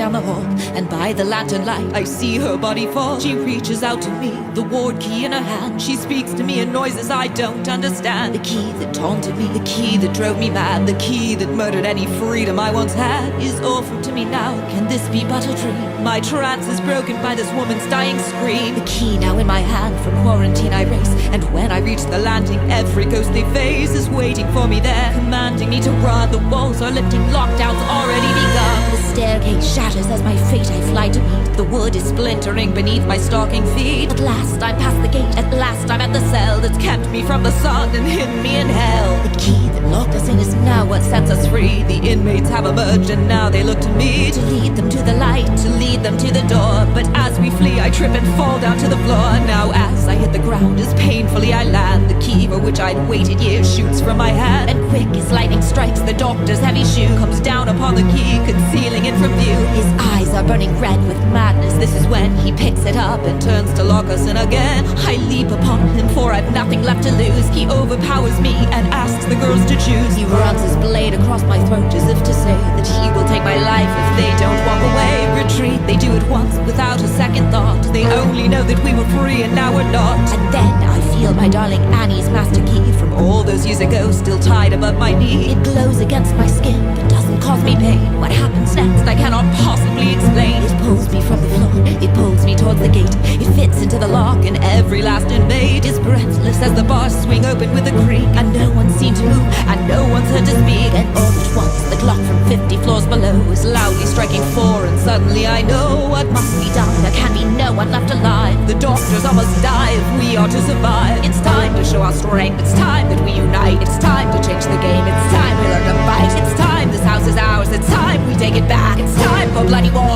down the hall, and by the lantern light I see her body fall. She reaches out to me, the ward key in her hand. She speaks to me in noises I don't understand. The key that taunted me, the key that drove me mad, the key that murdered any freedom I once had, is offered to me now. Can this be but a dream? My trance is broken by this woman's dying scream. The key now in my hand, from quarantine I race, and when I reach the landing, every ghostly face is waiting for me there, commanding me to run. The walls are lifting, lockdowns already begun. The staircase shatters as my fate I fly to meet. The wood is splintering beneath my stalking feet. At last I'm past the gate, at last I'm at the cell that's kept me from the sun and hidden me in hell. The key that locked us in is now what sets us free. The inmates have emerged and now they look to me to lead them to the light, to lead them to the door. But as we flee I trip and fall down to the floor. Now as I hit the ground, as painfully I land, the key for which I'd waited years shoots from my hand, and quick as lightning strikes, the doctor's heavy shoe comes down upon the key, concealing it from view. His eyes are burning red with madness. This is when he picks it up and turns to lock us in again. I leap upon him, for I've nothing left to lose. He overpowers me and asks the girls to choose. He runs his blade across my throat as if to say that he will take my life if they don't walk away. Retreat, they do it once without a second thought. They only know that we were free and now we're not. And then I feel my darling Annie's master key from all those years ago still tied above my knee. It glows against my skin but doesn't cause me pain. What happens next I cannot possibly explain. It pulls me from the floor, it pulls me towards the gate. It fits into the lock and every last inmate is breathless as the bars swing open with a creak. And no one's seen to move and no one's heard to speak. And all at once the clock from 50 floors below is loudly striking 4, and suddenly I know what must be done. There can be no one left alive. The doctors all must die if we are to survive. It's time to show our strength, it's time that we unite. It's time to change the game, it's time we learn to fight. It's time this house is ours, it's time we take it back. It's time for bloody war.